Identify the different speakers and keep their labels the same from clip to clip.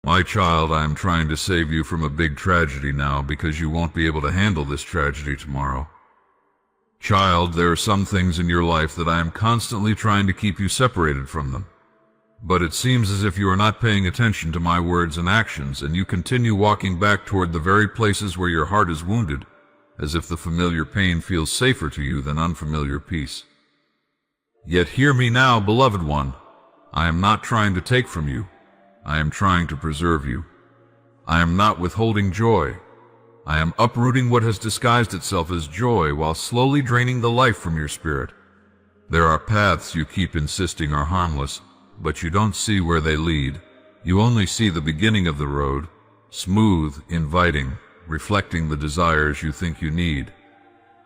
Speaker 1: My child, I am trying to save you from a big tragedy now because you won't be able to handle this tragedy tomorrow. Child, there are some things in your life that I am constantly trying to keep you separated from them. But it seems as if you are not paying attention to my words and actions, and you continue walking back toward the very places where your heart is wounded, as if the familiar pain feels safer to you than unfamiliar peace. Yet hear me now, beloved one. I am not trying to take from you. I am trying to preserve you. I am not withholding joy. I am uprooting what has disguised itself as joy while slowly draining the life from your spirit. There are paths you keep insisting are harmless, but you don't see where they lead. You only see the beginning of the road, smooth, inviting, reflecting the desires you think you need.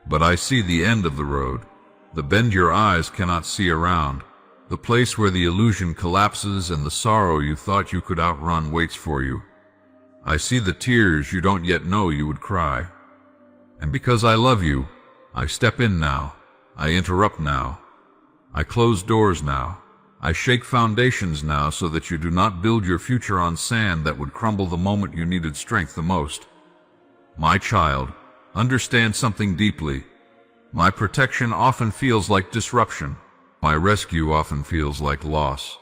Speaker 1: But I see the end of the road, the bend your eyes cannot see around, the place where the illusion collapses and the sorrow you thought you could outrun waits for you. I see the tears you don't yet know you would cry. And because I love you, I step in now. I interrupt now. I close doors now. I shake foundations now so that you do not build your future on sand that would crumble the moment you needed strength the most. My child, understand something deeply. My protection often feels like disruption. My rescue often feels like loss.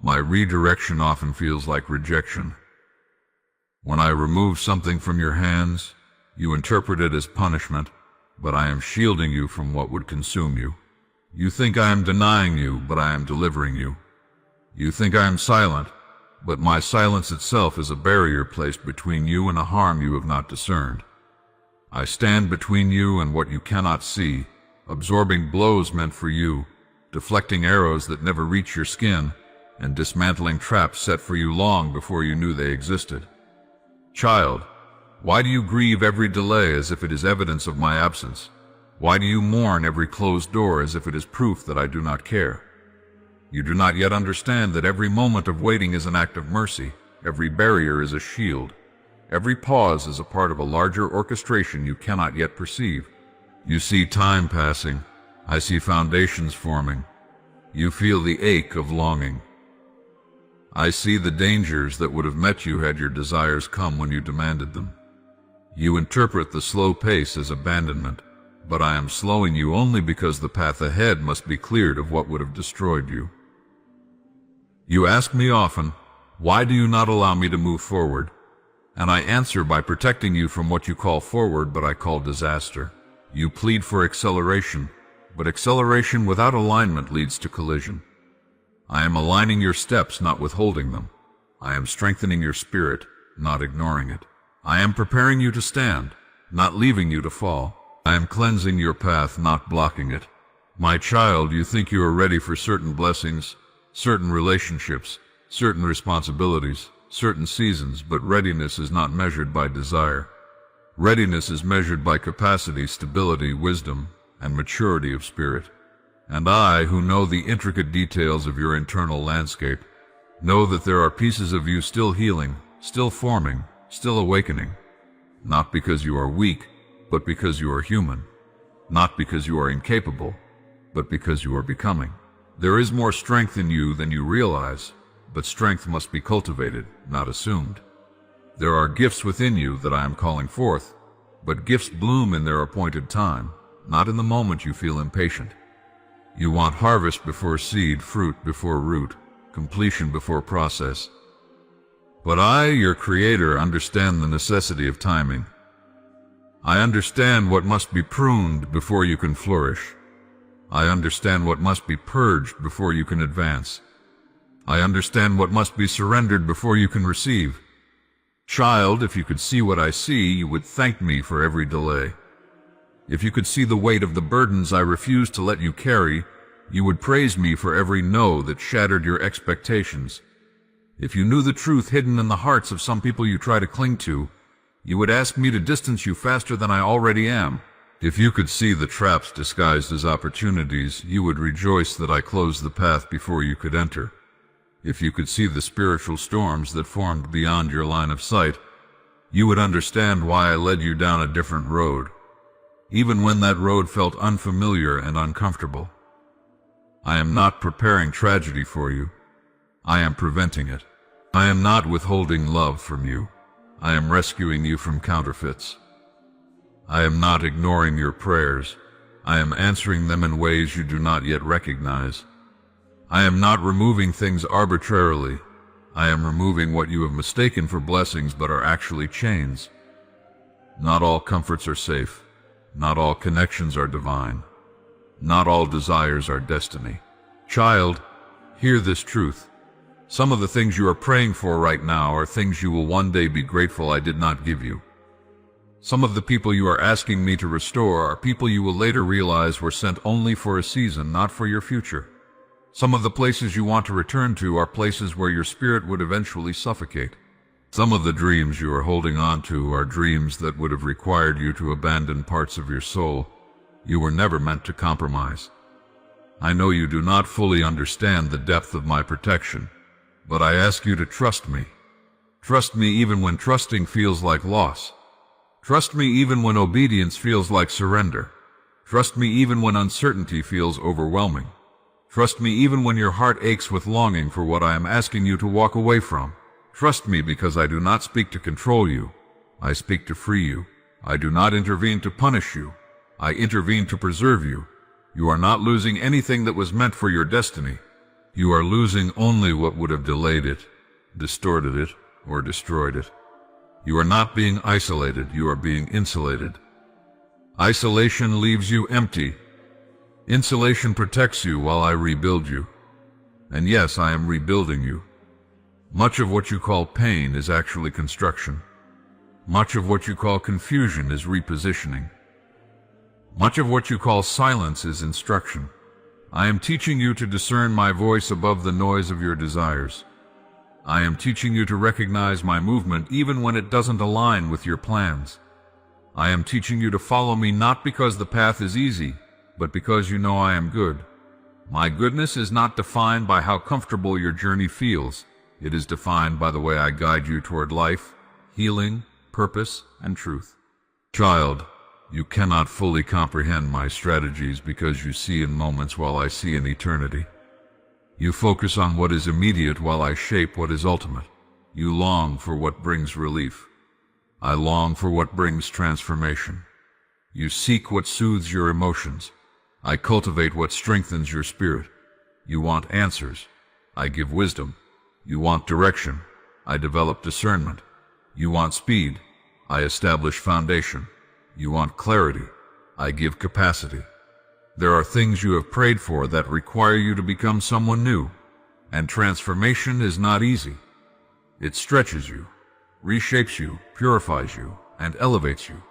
Speaker 1: My redirection often feels like rejection. When I remove something from your hands, you interpret it as punishment, but I am shielding you from what would consume you. You think I am denying you, but I am delivering you. You think I am silent, but my silence itself is a barrier placed between you and a harm you have not discerned. I stand between you and what you cannot see, absorbing blows meant for you, deflecting arrows that never reach your skin, and dismantling traps set for you long before you knew they existed. Child, why do you grieve every delay as if it is evidence of my absence? Why do you mourn every closed door as if it is proof that I do not care? You do not yet understand that every moment of waiting is an act of mercy, every barrier is a shield, every pause is a part of a larger orchestration you cannot yet perceive. You see time passing, I see foundations forming. You feel the ache of longing. I see the dangers that would have met you had your desires come when you demanded them. You interpret the slow pace as abandonment, but I am slowing you only because the path ahead must be cleared of what would have destroyed you. You ask me often, why do you not allow me to move forward? And I answer by protecting you from what you call forward but I call disaster. You plead for acceleration, but acceleration without alignment leads to collision. I am aligning your steps, not withholding them. I am strengthening your spirit, not ignoring it. I am preparing you to stand, not leaving you to fall. I am cleansing your path, not blocking it. My child, you think you are ready for certain blessings, certain relationships, certain responsibilities, certain seasons, but readiness is not measured by desire. Readiness is measured by capacity, stability, wisdom, and maturity of spirit. And I, who know the intricate details of your internal landscape, know that there are pieces of you still healing, still forming, still awakening. Not because you are weak, but because you are human. Not because you are incapable, but because you are becoming. There is more strength in you than you realize, but strength must be cultivated, not assumed. There are gifts within you that I am calling forth, but gifts bloom in their appointed time, not in the moment you feel impatient. You want harvest before seed, fruit before root, completion before process. But I, your Creator, understand the necessity of timing. I understand what must be pruned before you can flourish. I understand what must be purged before you can advance. I understand what must be surrendered before you can receive. Child, if you could see what I see, you would thank me for every delay. If you could see the weight of the burdens I refuse to let you carry, you would praise me for every no that shattered your expectations. If you knew the truth hidden in the hearts of some people you try to cling to, you would ask me to distance you faster than I already am. If you could see the traps disguised as opportunities, you would rejoice that I closed the path before you could enter. If you could see the spiritual storms that formed beyond your line of sight, you would understand why I led you down a different road, even when that road felt unfamiliar and uncomfortable. I am not preparing tragedy for you. I am preventing it. I am not withholding love from you. I am rescuing you from counterfeits. I am not ignoring your prayers. I am answering them in ways you do not yet recognize. I am not removing things arbitrarily. I am removing what you have mistaken for blessings but are actually chains. Not all comforts are safe. Not all connections are divine. Not all desires are destiny. Child, hear this truth. Some of the things you are praying for right now are things you will one day be grateful I did not give you. Some of the people you are asking me to restore are people you will later realize were sent only for a season, not for your future. Some of the places you want to return to are places where your spirit would eventually suffocate. Some of the dreams you are holding on to are dreams that would have required you to abandon parts of your soul. You were never meant to compromise. I know you do not fully understand the depth of my protection, but I ask you to trust me. Trust me even when trusting feels like loss. Trust me even when obedience feels like surrender. Trust me even when uncertainty feels overwhelming. Trust me even when your heart aches with longing for what I am asking you to walk away from. Trust me because I do not speak to control you. I speak to free you. I do not intervene to punish you. I intervene to preserve you. You are not losing anything that was meant for your destiny. You are losing only what would have delayed it, distorted it, or destroyed it. You are not being isolated, you are being insulated. Isolation leaves you empty. Insulation protects you while I rebuild you. And yes, I am rebuilding you. Much of what you call pain is actually construction. Much of what you call confusion is repositioning. Much of what you call silence is instruction. I am teaching you to discern my voice above the noise of your desires. I am teaching you to recognize my movement even when it doesn't align with your plans. I am teaching you to follow me not because the path is easy, but because you know I am good. My goodness is not defined by how comfortable your journey feels. It is defined by the way I guide you toward life, healing, purpose, and truth. Child, you cannot fully comprehend my strategies because you see in moments while I see in eternity. You focus on what is immediate while I shape what is ultimate. You long for what brings relief. I long for what brings transformation. You seek what soothes your emotions. I cultivate what strengthens your spirit. You want answers. I give wisdom. You want direction. I develop discernment. You want speed. I establish foundation. You want clarity. I give capacity. There are things you have prayed for that require you to become someone new, and transformation is not easy. It stretches you, reshapes you, purifies you, and elevates you.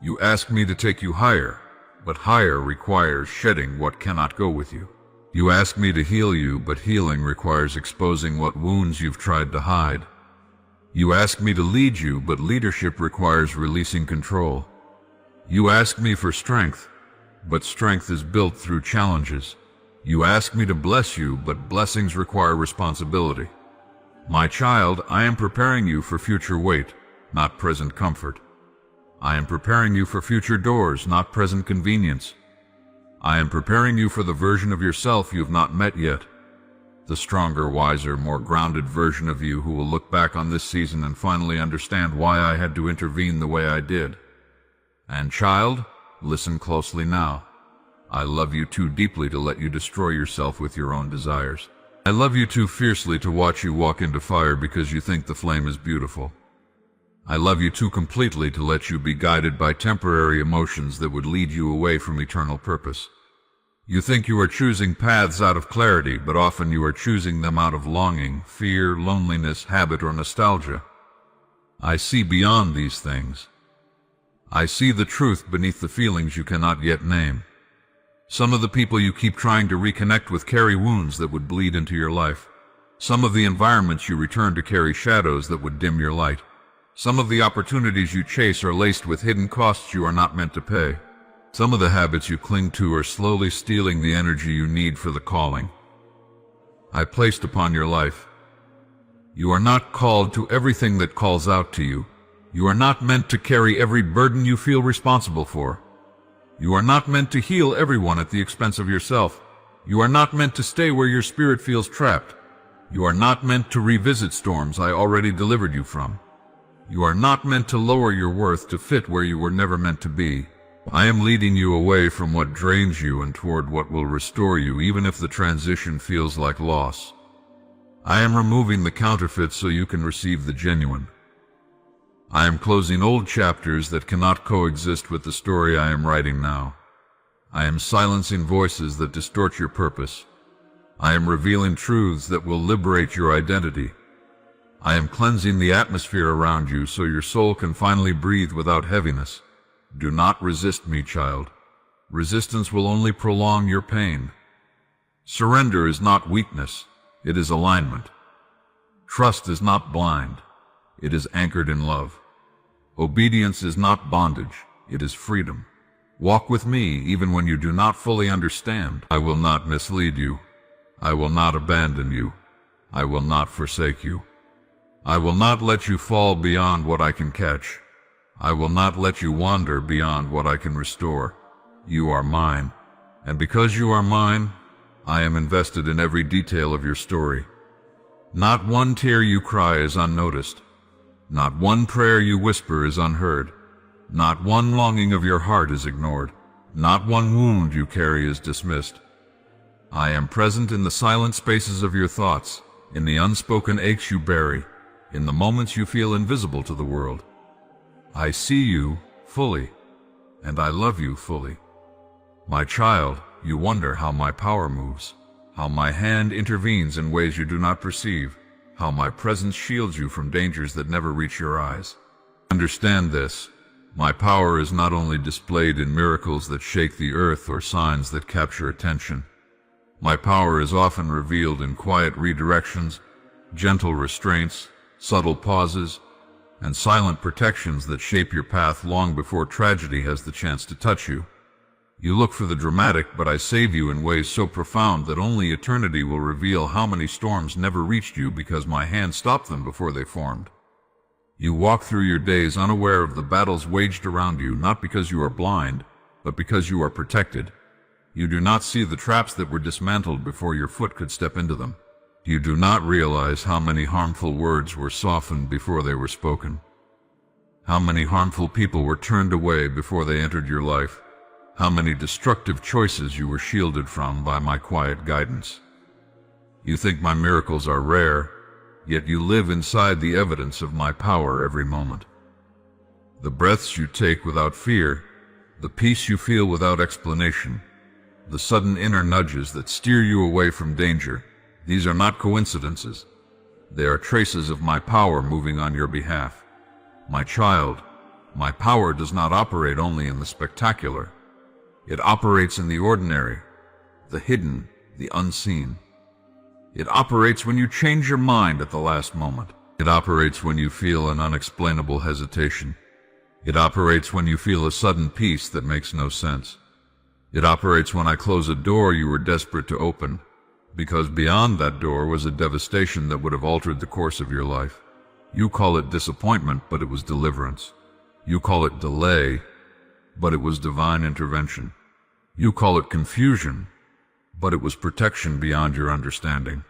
Speaker 1: You ask me to take you higher, but higher requires shedding what cannot go with you. You ask me to heal you, but healing requires exposing what wounds you've tried to hide. You ask me to lead you, but leadership requires releasing control. You ask me for strength, but strength is built through challenges. You ask me to bless you, but blessings require responsibility. My child, I am preparing you for future weight, not present comfort. I am preparing you for future doors, not present convenience. I am preparing you for the version of yourself you have not met yet. The stronger, wiser, more grounded version of you who will look back on this season and finally understand why I had to intervene the way I did. And child, listen closely now. I love you too deeply to let you destroy yourself with your own desires. I love you too fiercely to watch you walk into fire because you think the flame is beautiful. I love you too completely to let you be guided by temporary emotions that would lead you away from eternal purpose. You think you are choosing paths out of clarity, but often you are choosing them out of longing, fear, loneliness, habit, or nostalgia. I see beyond these things. I see the truth beneath the feelings you cannot yet name. Some of the people you keep trying to reconnect with carry wounds that would bleed into your life. Some of the environments you return to carry shadows that would dim your light. Some of the opportunities you chase are laced with hidden costs you are not meant to pay. Some of the habits you cling to are slowly stealing the energy you need for the calling I placed upon your life. You are not called to everything that calls out to you. You are not meant to carry every burden you feel responsible for. You are not meant to heal everyone at the expense of yourself. You are not meant to stay where your spirit feels trapped. You are not meant to revisit storms I already delivered you from. You are not meant to lower your worth to fit where you were never meant to be. I am leading you away from what drains you and toward what will restore you, even if the transition feels like loss. I am removing the counterfeit so you can receive the genuine. I am closing old chapters that cannot coexist with the story I am writing now. I am silencing voices that distort your purpose. I am revealing truths that will liberate your identity. I am cleansing the atmosphere around you so your soul can finally breathe without heaviness. Do not resist me, child. Resistance will only prolong your pain. Surrender is not weakness, it is alignment. Trust is not blind, it is anchored in love. Obedience is not bondage, it is freedom. Walk with me even when you do not fully understand. I will not mislead you. I will not abandon you. I will not forsake you. I will not let you fall beyond what I can catch. I will not let you wander beyond what I can restore. You are mine, and because you are mine, I am invested in every detail of your story. Not one tear you cry is unnoticed. Not one prayer you whisper is unheard. Not one longing of your heart is ignored. Not one wound you carry is dismissed. I am present in the silent spaces of your thoughts, in the unspoken aches you bury, in the moments you feel invisible to the world. I see you fully, and I love you fully. My child, you wonder how my power moves, how my hand intervenes in ways you do not perceive, how my presence shields you from dangers that never reach your eyes. Understand this, my power is not only displayed in miracles that shake the earth or signs that capture attention. My power is often revealed in quiet redirections, gentle restraints, subtle pauses, and silent protections that shape your path long before tragedy has the chance to touch you. You look for the dramatic, but I save you in ways so profound that only eternity will reveal how many storms never reached you because my hand stopped them before they formed. You walk through your days unaware of the battles waged around you, not because you are blind, but because you are protected. You do not see the traps that were dismantled before your foot could step into them. You do not realize how many harmful words were softened before they were spoken. How many harmful people were turned away before they entered your life. How many destructive choices you were shielded from by my quiet guidance. You think my miracles are rare, yet you live inside the evidence of my power every moment. The breaths you take without fear, the peace you feel without explanation, the sudden inner nudges that steer you away from danger, these are not coincidences. They are traces of my power moving on your behalf. My child, my power does not operate only in the spectacular. It operates in the ordinary, the hidden, the unseen. It operates when you change your mind at the last moment. It operates when you feel an unexplainable hesitation. It operates when you feel a sudden peace that makes no sense. It operates when I close a door you were desperate to open, because beyond that door was a devastation that would have altered the course of your life. You call it disappointment, but it was deliverance. You call it delay, but it was divine intervention. You call it confusion, but it was protection beyond your understanding.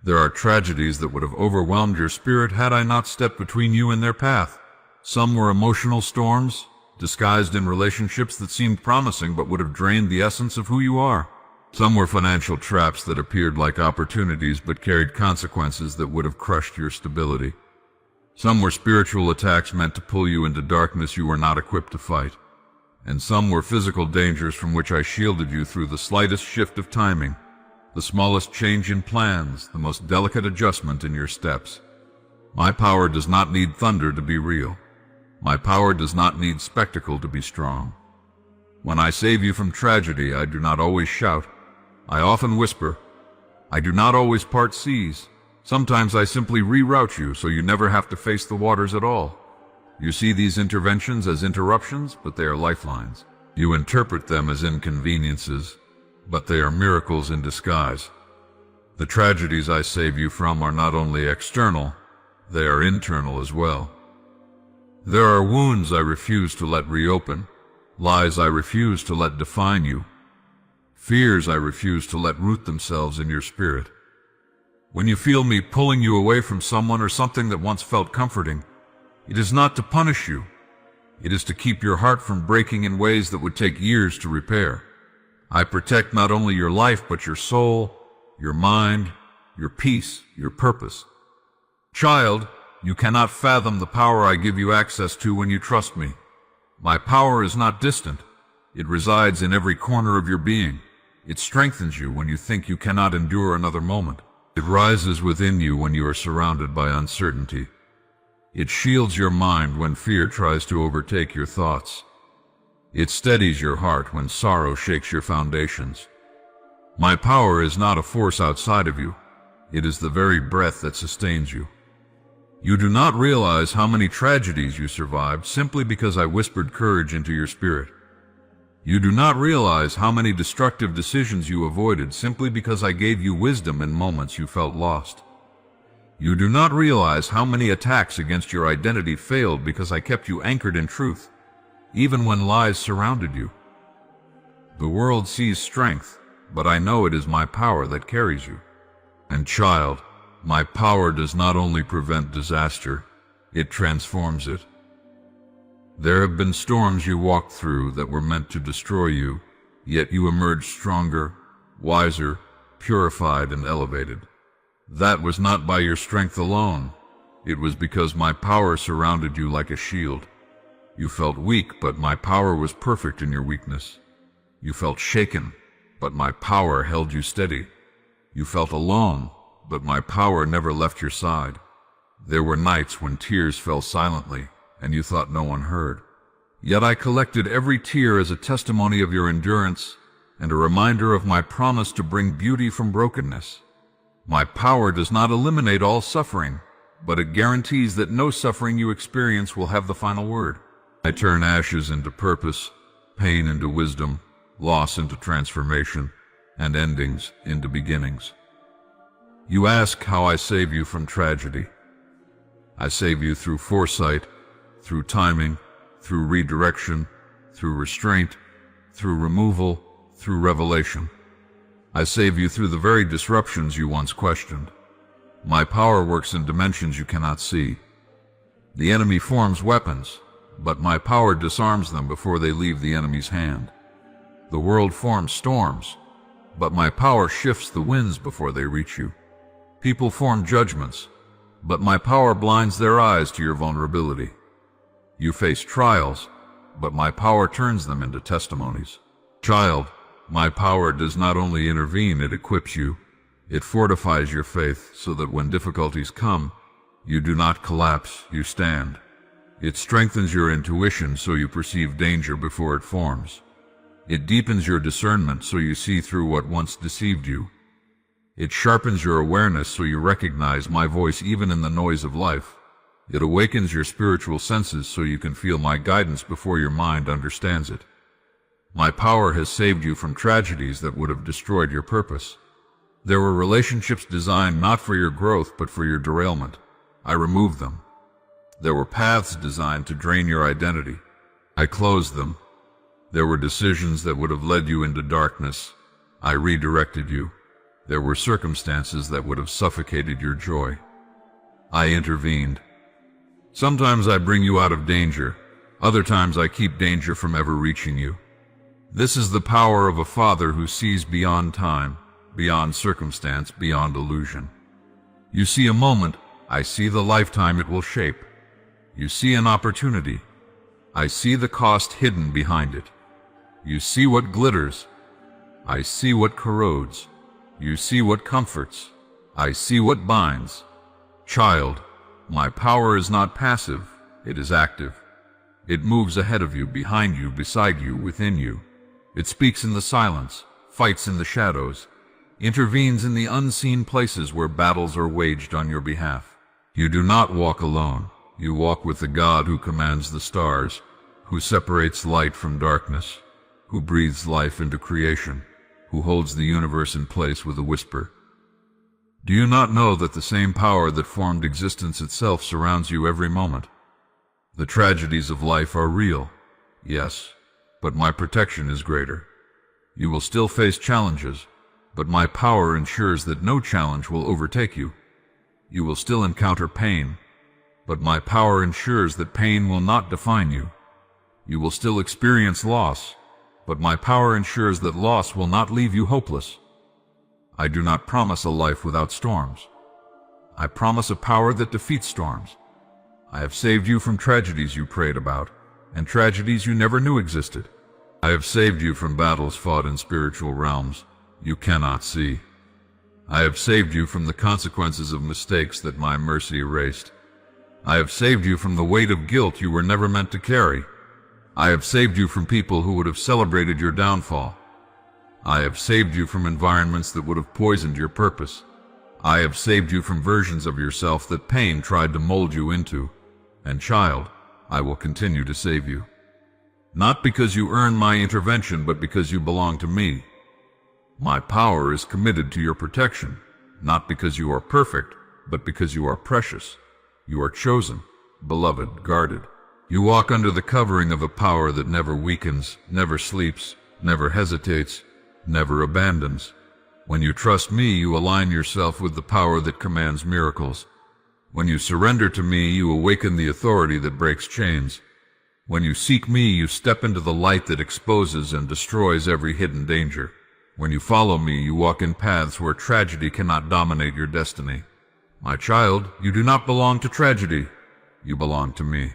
Speaker 1: There are tragedies that would have overwhelmed your spirit had I not stepped between you and their path. Some were emotional storms, disguised in relationships that seemed promising but would have drained the essence of who you are. Some were financial traps that appeared like opportunities but carried consequences that would have crushed your stability. Some were spiritual attacks meant to pull you into darkness you were not equipped to fight. And some were physical dangers from which I shielded you through the slightest shift of timing, the smallest change in plans, the most delicate adjustment in your steps. My power does not need thunder to be real. My power does not need spectacle to be strong. When I save you from tragedy, I do not always shout. I often whisper. I do not always part seas. Sometimes I simply reroute you so you never have to face the waters at all. You see these interventions as interruptions, but they are lifelines. You interpret them as inconveniences, but they are miracles in disguise. The tragedies I save you from are not only external, they are internal as well. There are wounds I refuse to let reopen, lies I refuse to let define you, fears I refuse to let root themselves in your spirit. When you feel me pulling you away from someone or something that once felt comforting, it is not to punish you. It is to keep your heart from breaking in ways that would take years to repair. I protect not only your life, but your soul, your mind, your peace, your purpose. Child, you cannot fathom the power I give you access to when you trust me. My power is not distant. It resides in every corner of your being. It strengthens you when you think you cannot endure another moment. It rises within you when you are surrounded by uncertainty. It shields your mind when fear tries to overtake your thoughts. It steadies your heart when sorrow shakes your foundations. My power is not a force outside of you. It is the very breath that sustains you. You do not realize how many tragedies you survived simply because I whispered courage into your spirit. You do not realize how many destructive decisions you avoided simply because I gave you wisdom in moments you felt lost. You do not realize how many attacks against your identity failed because I kept you anchored in truth, even when lies surrounded you. The world sees strength, but I know it is my power that carries you. And child, my power does not only prevent disaster, it transforms it. There have been storms you walked through that were meant to destroy you, yet you emerged stronger, wiser, purified, and elevated. That was not by your strength alone. It was because my power surrounded you like a shield. You felt weak, but my power was perfect in your weakness. You felt shaken, but my power held you steady. You felt alone, but my power never left your side. There were nights when tears fell silently, and you thought no one heard. Yet I collected every tear as a testimony of your endurance and a reminder of my promise to bring beauty from brokenness. My power does not eliminate all suffering, but it guarantees that no suffering you experience will have the final word. I turn ashes into purpose, pain into wisdom, loss into transformation, and endings into beginnings. You ask how I save you from tragedy. I save you through foresight, through timing, through redirection, through restraint, through removal, through revelation. I save you through the very disruptions you once questioned. My power works in dimensions you cannot see. The enemy forms weapons, but my power disarms them before they leave the enemy's hand. The world forms storms, but my power shifts the winds before they reach you. People form judgments, but my power blinds their eyes to your vulnerability. You face trials, but my power turns them into testimonies. Child, my power does not only intervene, it equips you. It fortifies your faith so that when difficulties come, you do not collapse, you stand. It strengthens your intuition so you perceive danger before it forms. It deepens your discernment so you see through what once deceived you. It sharpens your awareness so you recognize my voice even in the noise of life. It awakens your spiritual senses so you can feel my guidance before your mind understands it. My power has saved you from tragedies that would have destroyed your purpose. There were relationships designed not for your growth but for your derailment. I removed them. There were paths designed to drain your identity. I closed them. There were decisions that would have led you into darkness. I redirected you. There were circumstances that would have suffocated your joy. I intervened. Sometimes I bring you out of danger. Other times I keep danger from ever reaching you. This is the power of a father who sees beyond time, beyond circumstance, beyond illusion. You see a moment, I see the lifetime it will shape. You see an opportunity, I see the cost hidden behind it. You see what glitters, I see what corrodes. You see what comforts, I see what binds. Child, my power is not passive, it is active. It moves ahead of you, behind you, beside you, within you. It speaks in the silence, fights in the shadows, intervenes in the unseen places where battles are waged on your behalf. You do not walk alone. You walk with the God who commands the stars, who separates light from darkness, who breathes life into creation, who holds the universe in place with a whisper. Do you not know that the same power that formed existence itself surrounds you every moment? The tragedies of life are real, yes, but my protection is greater. You will still face challenges, but my power ensures that no challenge will overtake you. You will still encounter pain, but my power ensures that pain will not define you. You will still experience loss, but my power ensures that loss will not leave you hopeless. I do not promise a life without storms. I promise a power that defeats storms. I have saved you from tragedies you prayed about, and tragedies you never knew existed. I have saved you from battles fought in spiritual realms you cannot see. I have saved you from the consequences of mistakes that my mercy erased. I have saved you from the weight of guilt you were never meant to carry. I have saved you from people who would have celebrated your downfall. I have saved you from environments that would have poisoned your purpose. I have saved you from versions of yourself that pain tried to mold you into. And child, I will continue to save you. Not because you earn my intervention, but because you belong to me. My power is committed to your protection, not because you are perfect, but because you are precious. You are chosen, beloved, guarded. You walk under the covering of a power that never weakens, never sleeps, never hesitates, never abandons. When you trust me, you align yourself with the power that commands miracles. When you surrender to me, you awaken the authority that breaks chains. When you seek me, you step into the light that exposes and destroys every hidden danger. When you follow me, you walk in paths where tragedy cannot dominate your destiny. My child, you do not belong to tragedy. You belong to me.